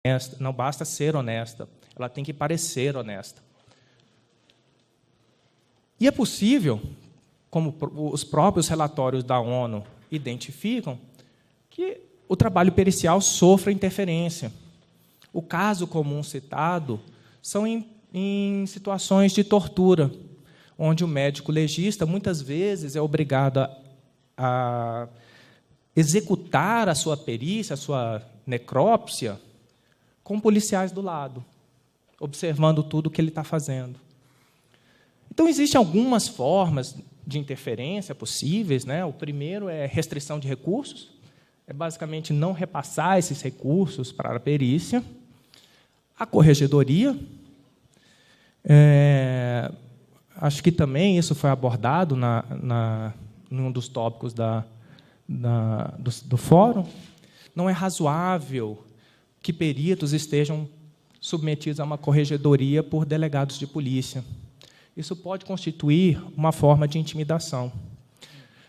honesta, não basta ser honesta, ela tem que parecer honesta. E é possível, como os próprios relatórios da ONU identificam, que o trabalho pericial sofra interferência. O caso comum citado são em situações de tortura, onde o médico legista, muitas vezes, é obrigado a executar a sua perícia, a sua necrópsia, com policiais do lado, observando tudo o que ele está fazendo. Então, existem algumas formas de interferência possíveis, né? O primeiro é restrição de recursos, é basicamente não repassar esses recursos para a perícia. A corregedoria, acho que também isso foi abordado em um dos tópicos do fórum. Não é razoável que peritos estejam submetidos a uma corregedoria por delegados de polícia. Isso pode constituir uma forma de intimidação.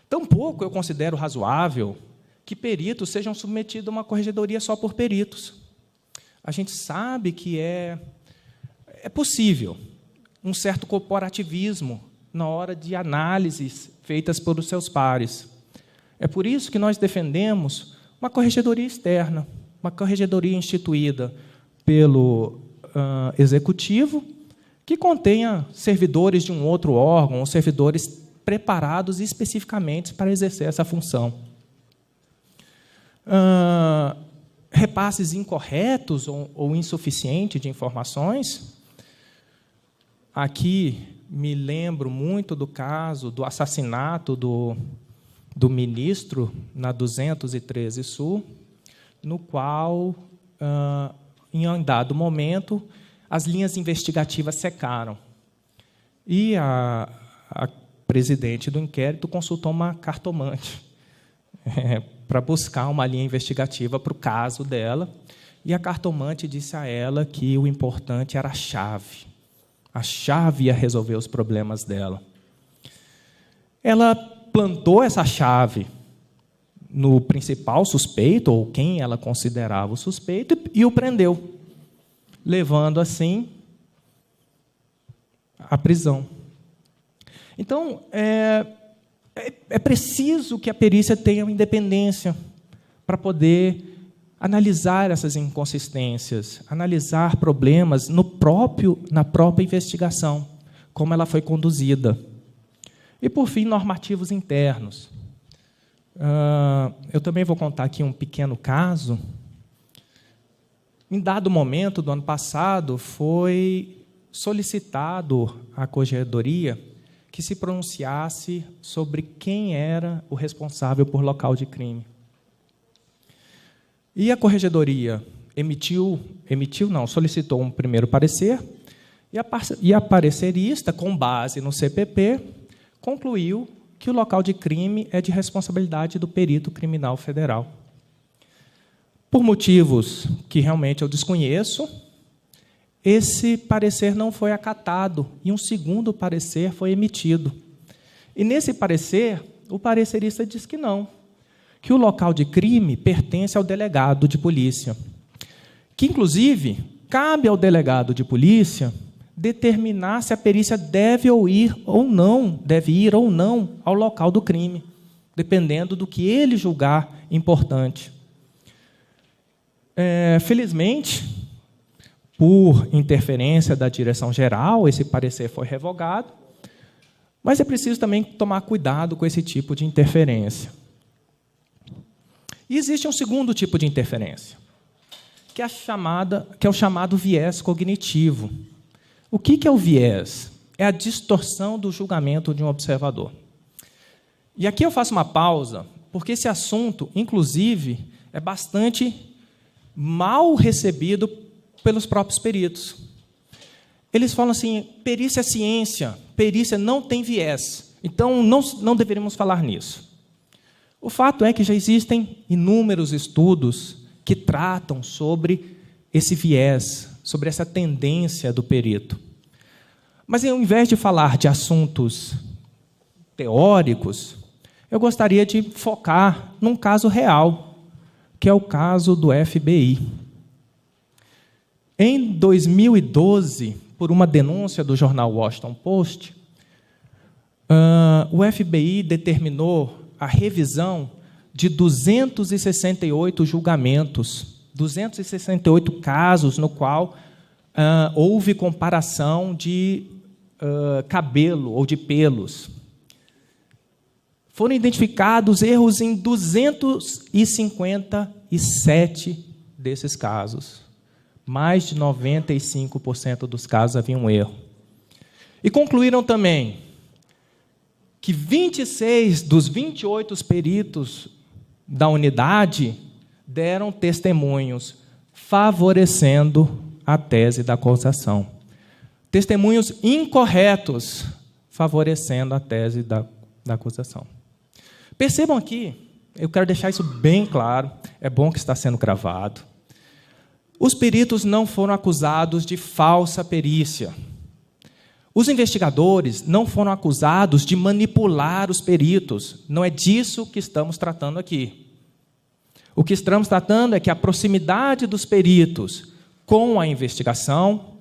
Tampouco eu considero razoável que peritos sejam submetidos a uma corregedoria só por peritos. A gente sabe que é possível um certo corporativismo na hora de análises feitas pelos seus pares. É por isso que nós defendemos uma corregedoria externa, uma corregedoria instituída pelo executivo, que contenha servidores de um outro órgão, ou servidores preparados especificamente para exercer essa função. Repasses incorretos ou insuficientes de informações. Aqui me lembro muito do caso do assassinato do ministro na 213 Sul, no qual, em um dado momento, as linhas investigativas secaram. E a presidente do inquérito consultou uma cartomante para buscar uma linha investigativa para o caso dela, e a cartomante disse a ela que o importante era a chave. A chave ia resolver os problemas dela. Ela plantou essa chave no principal suspeito, ou quem ela considerava o suspeito, e o prendeu, levando, assim, à prisão. Então, é preciso que a perícia tenha uma independência para poder analisar essas inconsistências, analisar problemas na própria investigação, como ela foi conduzida. E, por fim, normativos internos. Eu também vou contar aqui um pequeno caso. Em dado momento do ano passado, foi solicitado à corregedoria que se pronunciasse sobre quem era o responsável por local de crime. E a corregedoria solicitou um primeiro parecer, e a parecerista, com base no CPP, concluiu que o local de crime é de responsabilidade do perito criminal federal. Por motivos que realmente eu desconheço, esse parecer não foi acatado, e um segundo parecer foi emitido. E, nesse parecer, o parecerista diz que não, que o local de crime pertence ao delegado de polícia, que, inclusive, cabe ao delegado de polícia determinar se a perícia deve ir ou não ao local do crime, dependendo do que ele julgar importante. Felizmente, por interferência da direção-geral, esse parecer foi revogado, mas é preciso também tomar cuidado com esse tipo de interferência. E existe um segundo tipo de interferência, que é o chamado viés cognitivo. O que é o viés? É a distorção do julgamento de um observador. E aqui eu faço uma pausa, porque esse assunto, inclusive, é bastante mal recebido pelos próprios peritos. Eles falam assim: perícia é ciência, perícia não tem viés, então não deveríamos falar nisso. O fato é que já existem inúmeros estudos que tratam sobre esse viés, sobre essa tendência do perito. Mas, ao invés de falar de assuntos teóricos, eu gostaria de focar num caso real, que é o caso do FBI. Em 2012, por uma denúncia do jornal Washington Post, o FBI determinou a revisão de 268 julgamentos, 268 casos no qual houve comparação de cabelo ou de pelos. Foram identificados erros em 257 desses casos. Mais de 95% dos casos havia um erro. E concluíram também que 26 dos 28 peritos da unidade deram testemunhos favorecendo a tese da acusação. Testemunhos incorretos favorecendo a tese da acusação. Percebam aqui, eu quero deixar isso bem claro, é bom que está sendo gravado. Os peritos não foram acusados de falsa perícia. Os investigadores não foram acusados de manipular os peritos. Não é disso que estamos tratando aqui. O que estamos tratando é que a proximidade dos peritos com a investigação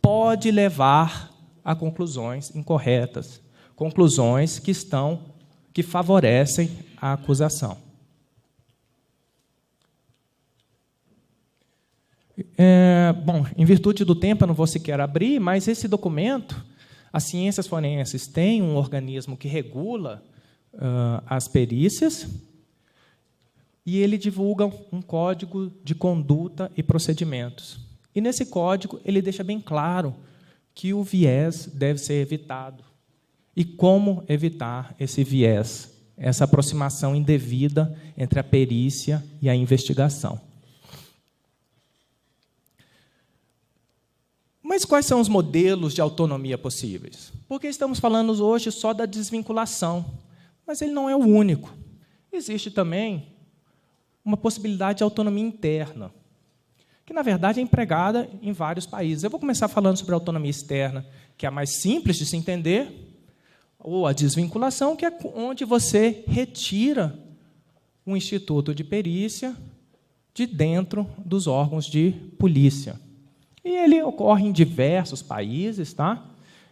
pode levar a conclusões incorretas, conclusões que favorecem a acusação. Bom, em virtude do tempo, eu não vou sequer abrir, mas esse documento, as ciências forenses têm um organismo que regula as perícias e ele divulga um código de conduta e procedimentos. E nesse código ele deixa bem claro que o viés deve ser evitado. E como evitar esse viés, essa aproximação indevida entre a perícia e a investigação. Mas quais são os modelos de autonomia possíveis? Porque estamos falando hoje só da desvinculação, mas ele não é o único. Existe também uma possibilidade de autonomia interna, que, na verdade, é empregada em vários países. Eu vou começar falando sobre a autonomia externa, que é a mais simples de se entender, ou a desvinculação, que é onde você retira um instituto de perícia de dentro dos órgãos de polícia. E ele ocorre em diversos países, tá?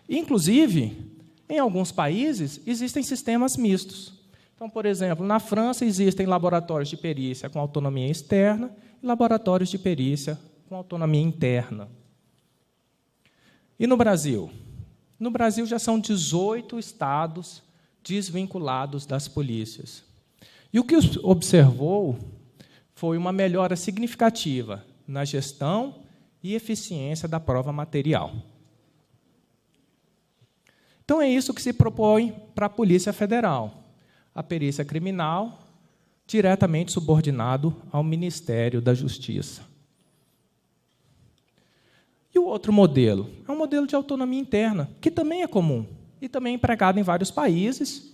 Inclusive, em alguns países, existem sistemas mistos. Então, por exemplo, na França existem laboratórios de perícia com autonomia externa e laboratórios de perícia com autonomia interna. E no Brasil? No Brasil já são 18 estados desvinculados das polícias. E o que observou foi uma melhora significativa na gestão e eficiência da prova material. Então, é isso que se propõe para a Polícia Federal. A perícia criminal, diretamente subordinado ao Ministério da Justiça. E o outro modelo? É um modelo de autonomia interna, que também é comum, e também é empregado em vários países,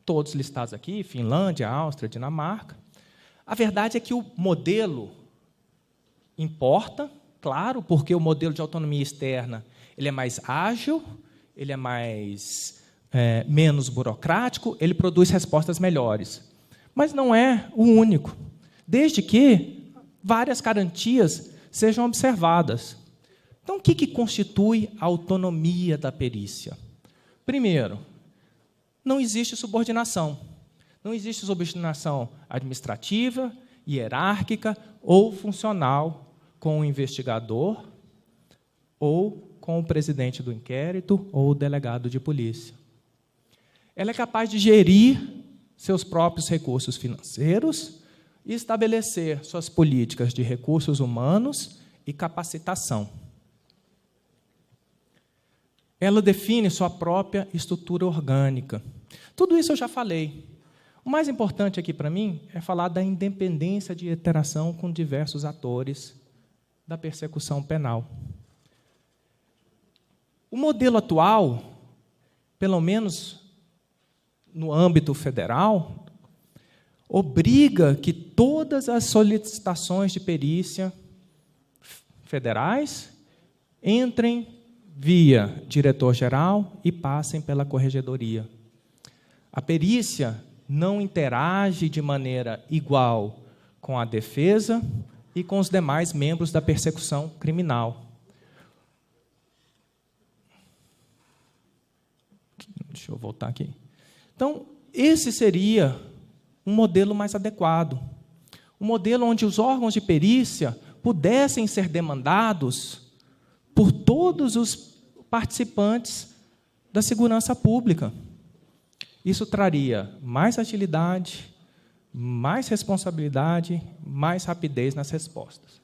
todos listados aqui, Finlândia, Áustria, Dinamarca. A verdade é que o modelo importa, claro, porque o modelo de autonomia externa ele é mais ágil, ele é menos burocrático, ele produz respostas melhores. Mas não é o único, desde que várias garantias sejam observadas. Então, o que constitui a autonomia da perícia? Primeiro, não existe subordinação. Não existe subordinação administrativa, hierárquica ou funcional com o investigador ou com o presidente do inquérito ou o delegado de polícia. Ela é capaz de gerir seus próprios recursos financeiros e estabelecer suas políticas de recursos humanos e capacitação. Ela define sua própria estrutura orgânica. Tudo isso eu já falei. O mais importante aqui para mim é falar da independência de interação com diversos atores da persecução penal. O modelo atual, pelo menos no âmbito federal, obriga que todas as solicitações de perícia federais entrem via diretor-geral e passem pela corregedoria. A perícia não interage de maneira igual com a defesa e com os demais membros da persecução criminal. Deixa eu voltar aqui. Então, esse seria um modelo mais adequado. Um modelo onde os órgãos de perícia pudessem ser demandados por todos os participantes da segurança pública. Isso traria mais agilidade, mais responsabilidade, mais rapidez nas respostas.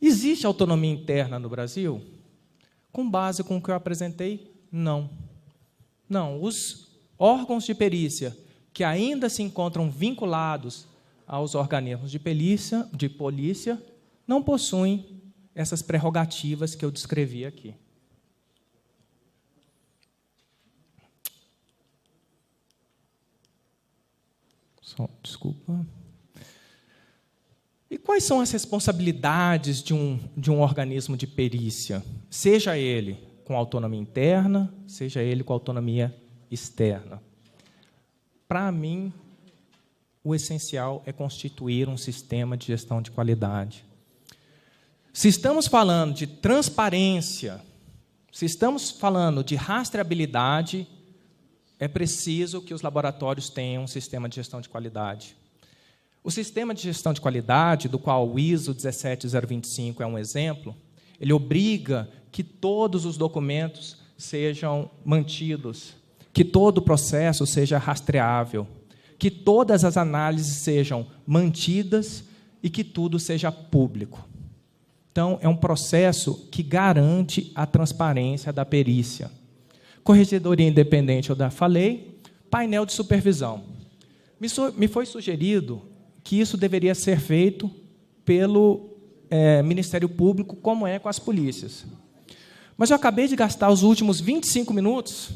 Existe autonomia interna no Brasil? Com base com o que eu apresentei, não. Não, os órgãos de perícia que ainda se encontram vinculados aos organismos de polícia, não possuem essas prerrogativas que eu descrevi aqui. Desculpa. E quais são as responsabilidades de um organismo de perícia? Seja ele com autonomia interna, seja ele com autonomia externa. Para mim, o essencial é constituir um sistema de gestão de qualidade. Se estamos falando de transparência, se estamos falando de rastreabilidade, é preciso que os laboratórios tenham um sistema de gestão de qualidade. O sistema de gestão de qualidade, do qual o ISO 17025 é um exemplo, ele obriga que todos os documentos sejam mantidos, que todo o processo seja rastreável, que todas as análises sejam mantidas e que tudo seja público. Então, é um processo que garante a transparência da perícia. Corregedoria independente, eu já falei. Painel de supervisão. Me foi sugerido que isso deveria ser feito pelo Ministério Público, como é com as polícias. Mas eu acabei de gastar os últimos 25 minutos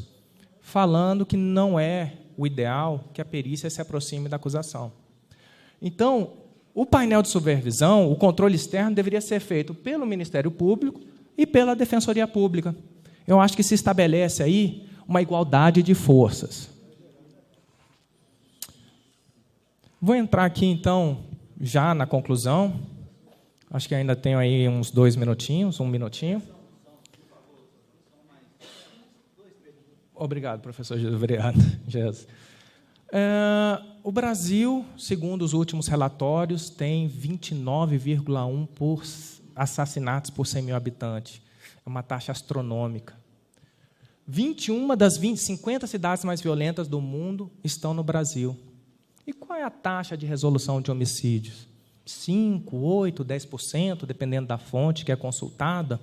falando que não é o ideal que a perícia se aproxime da acusação. Então, o painel de supervisão, o controle externo, deveria ser feito pelo Ministério Público e pela Defensoria Pública. Eu acho que se estabelece aí uma igualdade de forças. Vou entrar aqui, então, já na conclusão. Acho que ainda tenho aí uns 2 minutinhos, 1 minutinho. Obrigado, professor Jesus. Obrigado, Jesus. O Brasil, segundo os últimos relatórios, tem 29,1 assassinatos por 100 mil habitantes. É uma taxa astronômica. 21 das 50 cidades mais violentas do mundo estão no Brasil. E qual é a taxa de resolução de homicídios? 5%, 8%, 10%, dependendo da fonte que é consultada.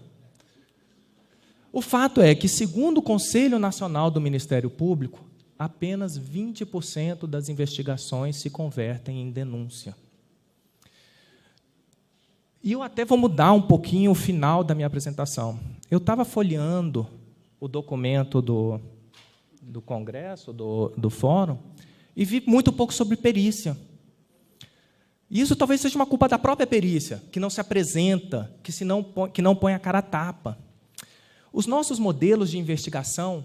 O fato é que, segundo o Conselho Nacional do Ministério Público, apenas 20% das investigações se convertem em denúncia. E eu até vou mudar um pouquinho o final da minha apresentação. Eu estava folheando o documento do Congresso, do Fórum, e vi muito pouco sobre perícia. E isso talvez seja uma culpa da própria perícia, que não se apresenta, que não põe a cara a tapa. Os nossos modelos de investigação,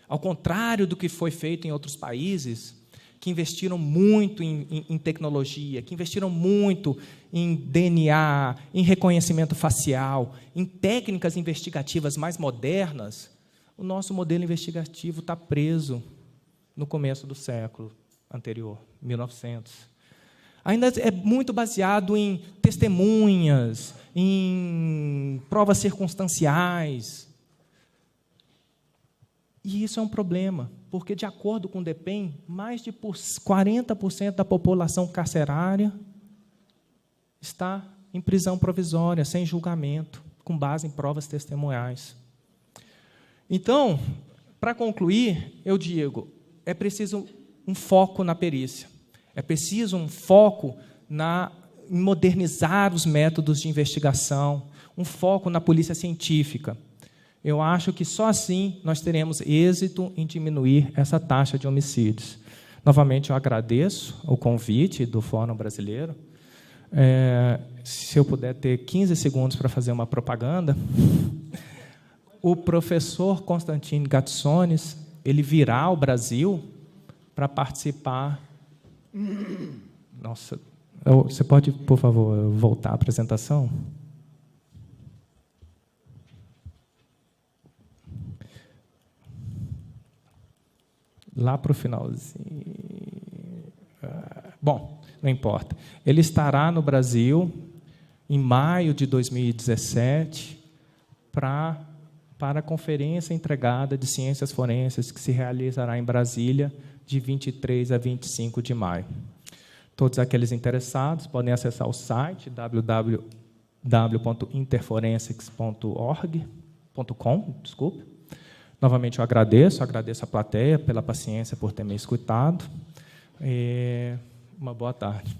ao contrário do que foi feito em outros países, que investiram muito em tecnologia, que investiram muito em DNA, em reconhecimento facial, em técnicas investigativas mais modernas, o nosso modelo investigativo está preso no começo do século anterior, 1900. Ainda é muito baseado em testemunhas, em provas circunstanciais. E isso é um problema, porque, de acordo com o DEPEN, mais de 40% da população carcerária está em prisão provisória, sem julgamento, com base em provas testemunhais. Então, para concluir, eu digo, é preciso um foco na perícia, é preciso um foco em modernizar os métodos de investigação, um foco na polícia científica. Eu acho que só assim nós teremos êxito em diminuir essa taxa de homicídios. Novamente, eu agradeço o convite do Fórum Brasileiro. Se eu puder ter 15 segundos para fazer uma propaganda, o professor Constantino Gatsones, ele virá ao Brasil para participar Nossa, você pode, por favor, voltar à apresentação? Lá para o finalzinho. Bom, não importa. Ele estará no Brasil em maio de 2017 para a conferência entregada de ciências forenses que se realizará em Brasília de 23 a 25 de maio. Todos aqueles interessados podem acessar o site www.interforensics.com. Novamente eu agradeço a plateia pela paciência por ter me escutado. Uma boa tarde.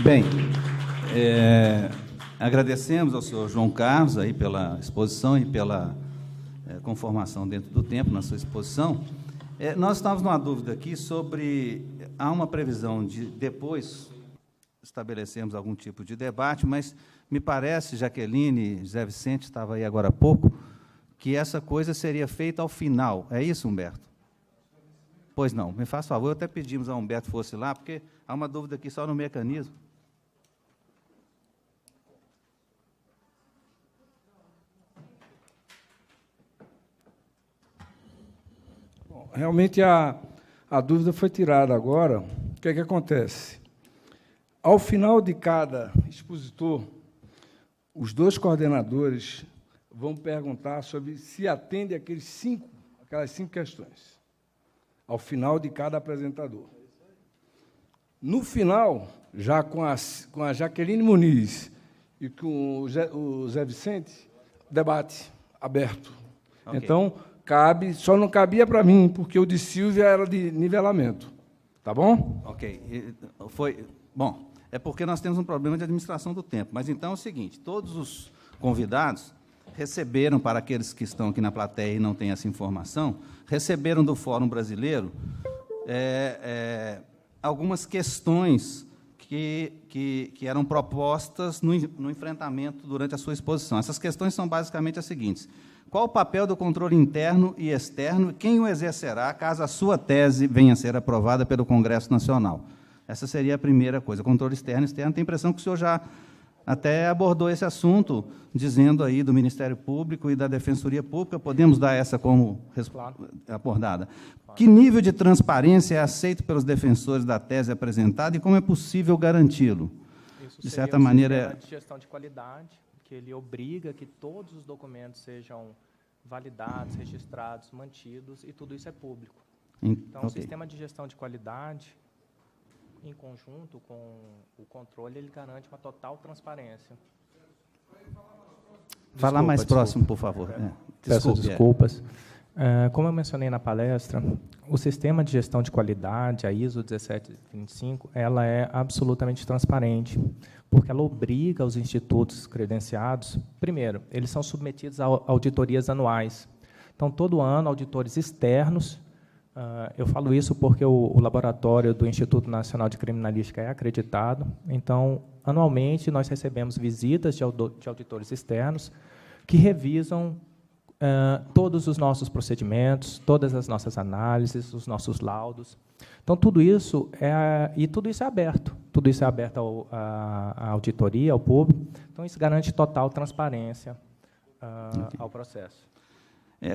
Bem, agradecemos ao senhor João Carlos aí pela exposição e pela conformação dentro do tempo na sua exposição. Nós estávamos numa dúvida aqui sobre... Há uma previsão de depois estabelecermos algum tipo de debate, mas me parece, Jaqueline, José Vicente estava aí agora há pouco, que essa coisa seria feita ao final. É isso, Humberto? Pois não, me faz favor, até pedimos a Humberto fosse lá, porque há uma dúvida aqui só no mecanismo. Bom, realmente a dúvida foi tirada agora. O que é que acontece? Ao final de cada expositor, os dois coordenadores vão perguntar sobre se atende aquelas 5 questões, ao final de cada apresentador. No final, já com a Jaqueline Muniz e com o Zé Vicente, debate aberto. Okay. Então, só não cabia para mim, porque o de Silvia era de nivelamento. Tá bom? Ok. Bom, é porque nós temos um problema de administração do tempo. Mas, então, é o seguinte, todos os convidados receberam, para aqueles que estão aqui na plateia e não têm essa informação, receberam do Fórum Brasileiro algumas questões que eram propostas no enfrentamento durante a sua exposição. Essas questões são basicamente as seguintes: qual o papel do controle interno e externo e quem o exercerá caso a sua tese venha a ser aprovada pelo Congresso Nacional? Essa seria a primeira coisa, controle externo e externo. Tenho a impressão que o senhor já até abordou esse assunto, dizendo aí do Ministério Público e da Defensoria Pública. Podemos dar essa como abordada. Que nível de transparência é aceito pelos defensores da tese apresentada e como é possível garanti-lo? Isso de certa maneira, de gestão de qualidade, que ele obriga que todos os documentos sejam validados, registrados, mantidos, e tudo isso é público. Então, okay. O sistema de gestão de qualidade, em conjunto com o controle, ele garante uma total transparência. Falar mais próximo, por favor. Peço desculpas. Como eu mencionei na palestra, o sistema de gestão de qualidade, a ISO 1725, ela é absolutamente transparente, porque ela obriga os institutos credenciados, primeiro, eles são submetidos a auditorias anuais. Então, todo ano, auditores externos, eu falo isso porque o laboratório do Instituto Nacional de Criminalística é acreditado, então, anualmente, nós recebemos visitas de auditores externos que revisam todos os nossos procedimentos, todas as nossas análises, os nossos laudos. Então, tudo isso é aberto. Tudo isso é aberto à auditoria, ao público. Então, isso garante total transparência ao processo.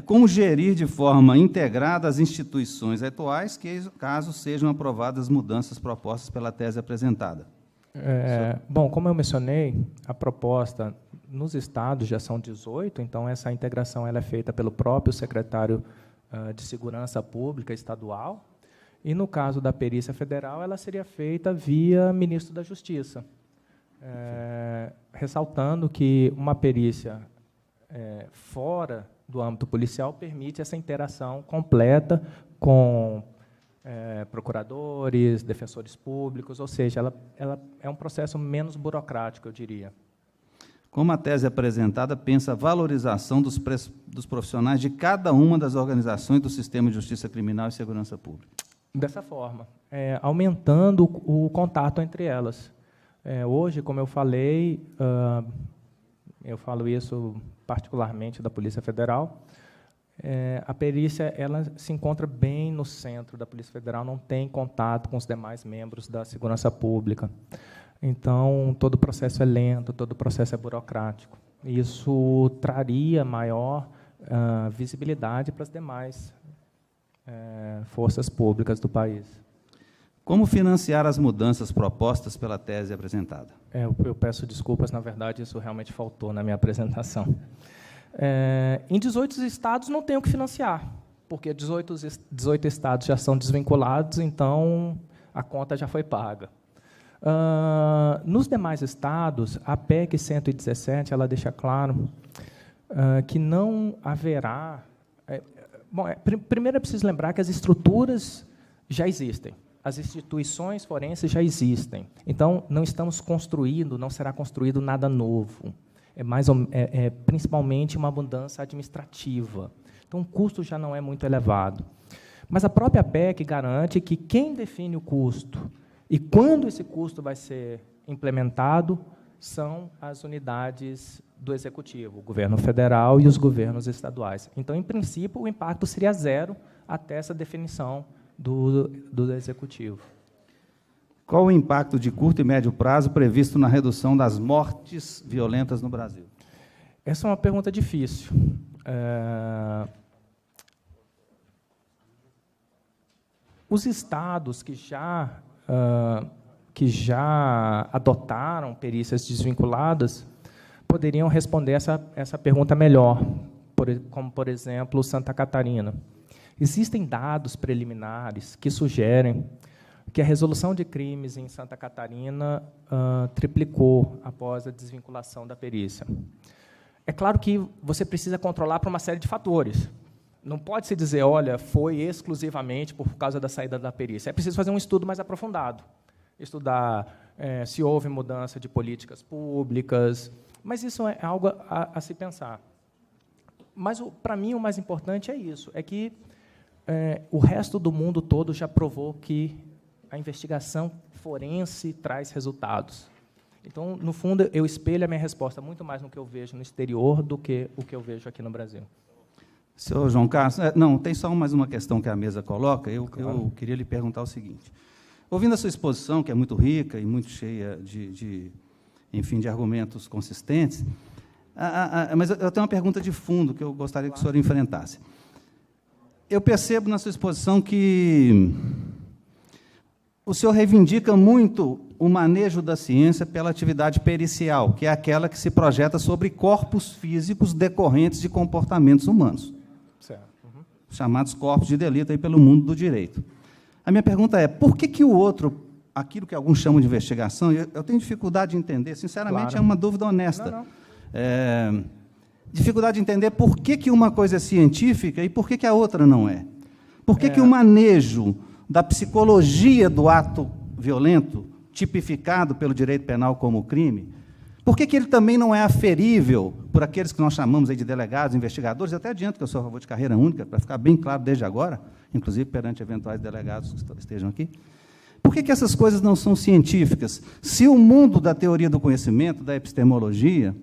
Como gerir de forma integrada as instituições atuais, caso sejam aprovadas mudanças propostas pela tese apresentada? Bom, como eu mencionei, a proposta nos estados já são 18, então essa integração ela é feita pelo próprio secretário de Segurança Pública estadual, e no caso da perícia federal, ela seria feita via ministro da Justiça, ressaltando que uma perícia fora do âmbito policial permite essa interação completa com procuradores, defensores públicos, ou seja, ela é um processo menos burocrático, eu diria. Como a tese apresentada pensa a valorização dos profissionais de cada uma das organizações do sistema de justiça criminal e segurança pública? Dessa forma, aumentando o contato entre elas. Hoje, como eu falei, eu falo isso particularmente da Polícia Federal, A perícia ela se encontra bem no centro da Polícia Federal, não tem contato com os demais membros da segurança pública. Então, todo o processo é lento, todo o processo é burocrático. Isso traria maior visibilidade para as demais forças públicas do país. Como financiar as mudanças propostas pela tese apresentada? Eu peço desculpas, na verdade, isso realmente faltou na minha apresentação. Em 18 estados não tem o que financiar, porque 18 estados já são desvinculados, então a conta já foi paga. Nos demais estados, a PEC 117 ela deixa claro que não haverá... primeiro é preciso lembrar que as estruturas já existem, as instituições forenses já existem, então não estamos construindo, não será construído nada novo. Principalmente uma mudança administrativa. Então, o custo já não é muito elevado. Mas a própria PEC garante que quem define o custo e quando esse custo vai ser implementado são as unidades do Executivo, o governo federal e os governos estaduais. Então, em princípio, o impacto seria zero até essa definição do Executivo. Qual o impacto de curto e médio prazo previsto na redução das mortes violentas no Brasil? Essa é uma pergunta difícil. Os estados que já adotaram perícias desvinculadas poderiam responder essa pergunta melhor, como, por exemplo, Santa Catarina. Existem dados preliminares que sugerem que a resolução de crimes em Santa Catarina triplicou após a desvinculação da perícia. É claro que você precisa controlar para uma série de fatores. Não pode se dizer, olha, foi exclusivamente por causa da saída da perícia. É preciso fazer um estudo mais aprofundado. Estudar se houve mudança de políticas públicas, mas isso é algo a se pensar. Mas, para mim, o mais importante é isso, é que o resto do mundo todo já provou que a investigação forense traz resultados. Então, no fundo, eu espelho a minha resposta muito mais no que eu vejo no exterior do que o que eu vejo aqui no Brasil. Senhor João Carlos, não, tem só mais uma questão que a mesa coloca. Eu queria lhe perguntar o seguinte. Ouvindo a sua exposição, que é muito rica e muito cheia de argumentos consistentes, mas eu tenho uma pergunta de fundo que eu gostaria que o senhor enfrentasse. Eu percebo na sua exposição que o senhor reivindica muito o manejo da ciência pela atividade pericial, que é aquela que se projeta sobre corpos físicos decorrentes de comportamentos humanos, certo. Uhum. Chamados corpos de delito aí pelo mundo do direito. A minha pergunta é, por que o outro, aquilo que alguns chamam de investigação, eu tenho dificuldade de entender, sinceramente, claro. É uma dúvida honesta. Não. Dificuldade de entender por que uma coisa é científica e por que a outra não é. Por que o manejo da psicologia do ato violento, tipificado pelo direito penal como crime, por que ele também não é aferível por aqueles que nós chamamos aí de delegados, investigadores? Eu até adianto que eu sou a favor de carreira única, para ficar bem claro desde agora, inclusive perante eventuais delegados que estejam aqui. Por que essas coisas não são científicas? Se o mundo da teoria do conhecimento, da epistemologia,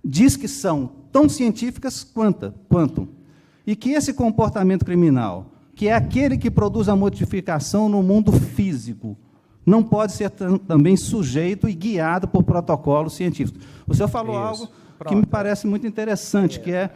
diz que são tão científicas quanto, e que esse comportamento criminal, que é aquele que produz a modificação no mundo físico, não pode ser também sujeito e guiado por protocolos científicos. O senhor falou algo que me parece muito interessante, que é